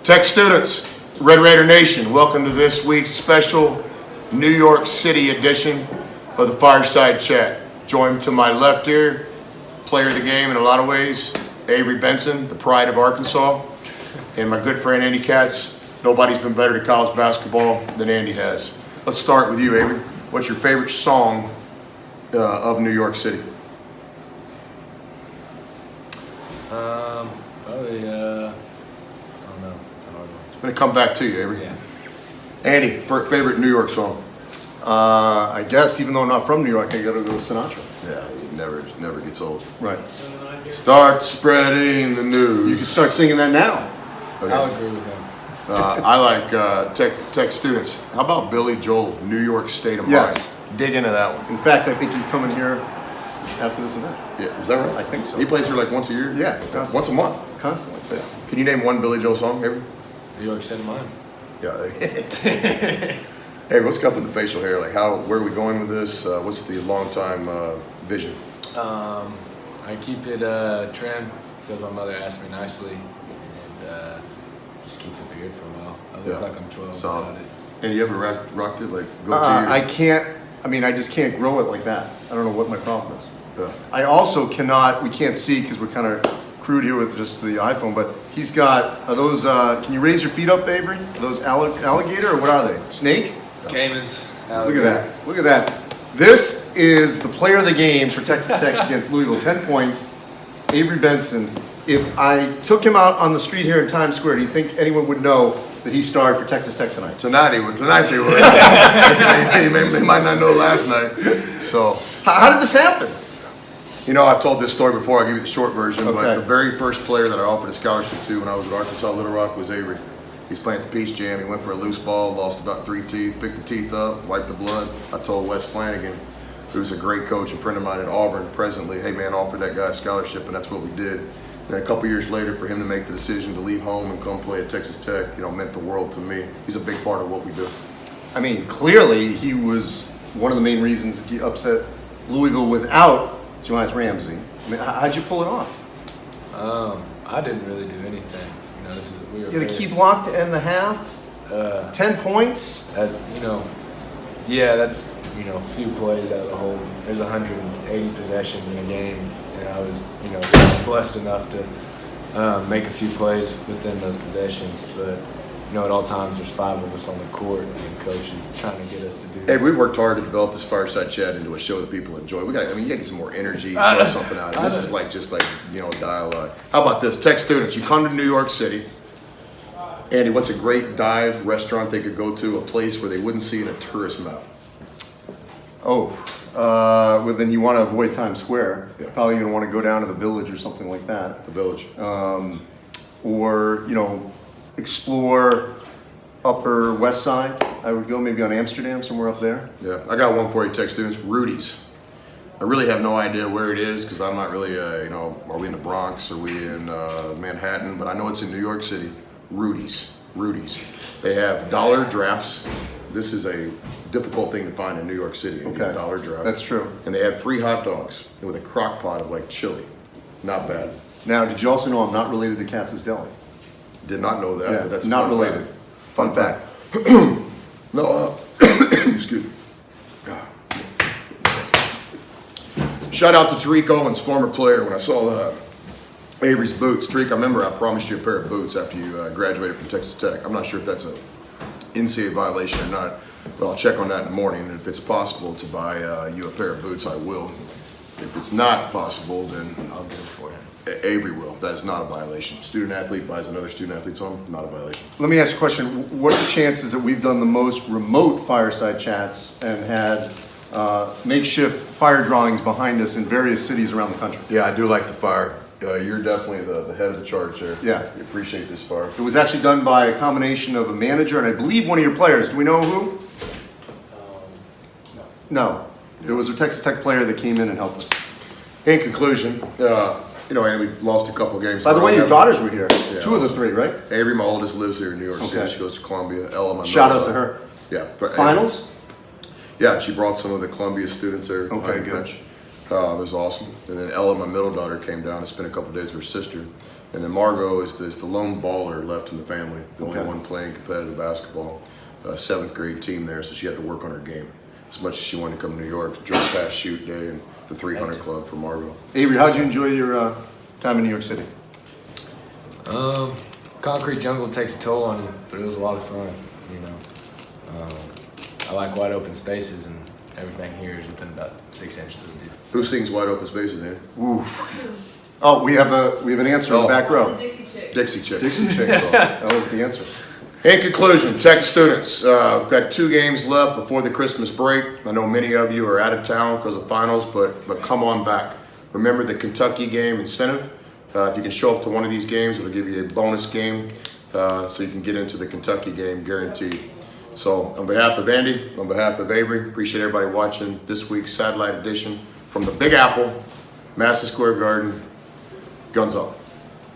Tech students, Red Raider Nation, welcome to this week's special New York City edition of the Fireside Chat. Joined to my left here, player of the game in a lot of ways, Avery Benson, the pride of Arkansas, and my good friend Andy Katz. Nobody's been better at college basketball than Andy has. Let's start with you, Avery. What's your favorite song of New York City? Probably, I don't know. It's a hard one. I'm gonna come back to you, Avery. Yeah. Andy, favorite New York song? I guess even though I'm not from New York, I gotta go with Sinatra. Yeah, it never gets old. Right. Start spreading the news. You can start singing that now. Okay. I'll agree with him. I like tech students. How about Billy Joel, New York State of Mind? Yes. Dig into that one. In fact, I think he's coming here after this event. Yeah, is that right? I think so. He plays here like once a year? Yeah, constantly. Once a month? Constantly. Yeah. Can you name one Billy Joel song, Avery? New York State of Mind. Yeah. Hey, what's up with the facial hair? Like, where are we going with this? What's the long time vision? I keep it trimmed because my mother asked me nicely, and just keep the beard for a while. I look like I'm 12 Solid. without it. And you ever rocked it? Like, go to I can't, I just can't grow it like that. I don't know what my problem is. Yeah. I also we can't see because we're kind of crude here with just the iPhone, but he's got, are those, can you raise your feet up, Avery? Are those alligator or what are they? Snake? Caymans. Look at that. Look at that. This is the player of the game for Texas Tech against Louisville. 10 points. Avery Benson. If I took him out on the street here in Times Square, do you think anyone would know that he starred for Texas Tech tonight? Tonight they would. They might not know last night. So How did this happen? You know, I've told this story before. I'll give you the short version. Okay. But the very first player that I offered a scholarship to when I was at Arkansas Little Rock was Avery. He's playing at the Peach Jam. He went for a loose ball, lost about 3 teeth, picked the teeth up, wiped the blood. I told Wes Flanagan, who's a great coach and friend of mine at Auburn presently, hey man, offer that guy a scholarship, and that's what we did. Then a couple years later, for him to make the decision to leave home and come play at Texas Tech, meant the world to me. He's a big part of what we do. I mean, clearly he was one of the main reasons that he upset Louisville without Jemias Ramsey. I mean, how'd you pull it off? I didn't really do anything. We were You had a key block to end the half. 10 points. That's that's a few plays out of the whole. There's 180 possessions in a game, and I was blessed enough to make a few plays within those possessions. But at all times there's 5 of us on the court, and coach is trying to get us to do that. Hey, we've worked hard to develop this Fireside Chat into a show that people enjoy. You gotta get some more energy, throw something out. This is just dialogue. How about this? Tech students, you come to New York City. Andy, what's a great dive restaurant they could go to, a place where they wouldn't see in a tourist map? Well, then you want to avoid Times Square. Yeah. Probably going to want to go down to the Village or something like that. The Village. Or, explore Upper West Side. I would go maybe on Amsterdam, somewhere up there. Yeah, I got one for you, tech students. Rudy's. I really have no idea where it is because I'm not really, are we in the Bronx? Are we in Manhattan? But I know it's in New York City. Rudy's. They have dollar drafts. This is a difficult thing to find in New York City. Okay. Dollar draft. That's true. And they have free hot dogs with a crock pot of chili. Not bad. Now, did you also know I'm not related to Katz's Deli? Did not know that, Yeah, but that's a not fun related. fact. Fun fact. No, excuse me. Shout out to Tariq Owens, former player. When I saw Avery's boots, Tariq, I remember I promised you a pair of boots after you graduated from Texas Tech. I'm not sure if that's a NCAA violation or not, but I'll check on that in the morning. And if it's possible to buy you a pair of boots, I will. If it's not possible, then I'll get it for you. Avery will. That is not a violation. Student athlete buys another student athlete's home, not a violation. Let me ask you a question. What are the chances that we've done the most remote Fireside Chats and had makeshift fire drawings behind us in various cities around the country? Yeah, I do like the fire. You're definitely the head of the charge there. Yeah. You appreciate this fire. It was actually done by a combination of a manager and I believe one of your players. Do we know who? No. It was a Texas Tech player that came in and helped us. In conclusion, and we lost a couple games. By the way, your daughters were here. Yeah. 2 of the 3, right? Avery, my oldest, lives here in New York City. Okay. She goes to Columbia. Ella, my Shout middle out to daughter. her. Yeah. Finals? Yeah, she brought some of the Columbia students there. Okay, good. It was awesome. And then Ella, my middle daughter, came down and spent a couple days with her sister. And then Margot is the lone baller left in the family, the only Okay. one playing competitive basketball. 7th grade team there, so she had to work on her game as much as she wanted to come to New York. Drove past shoot day and the 300 club for Margot. Avery, how'd you enjoy your time in New York City? Concrete jungle takes a toll on you, but it was a lot of fun, you know. I like wide open spaces, and everything here is within about 6 inches of you. So. Who sings Wide Open Spaces, man? Ooh. Oh, we have an answer in the back row. Dixie Chicks. Dixie Chicks. Dixie Chicks. That was the answer. In conclusion, Tech students, we've got 2 games left before the Christmas break. I know many of you are out of town because of finals, but come on back. Remember the Kentucky game incentive. If you can show up to one of these games, it'll give you a bonus game so you can get into the Kentucky game guaranteed. So on behalf of Andy, on behalf of Avery, appreciate everybody watching this week's satellite edition from the Big Apple, Madison Square Garden. Guns up.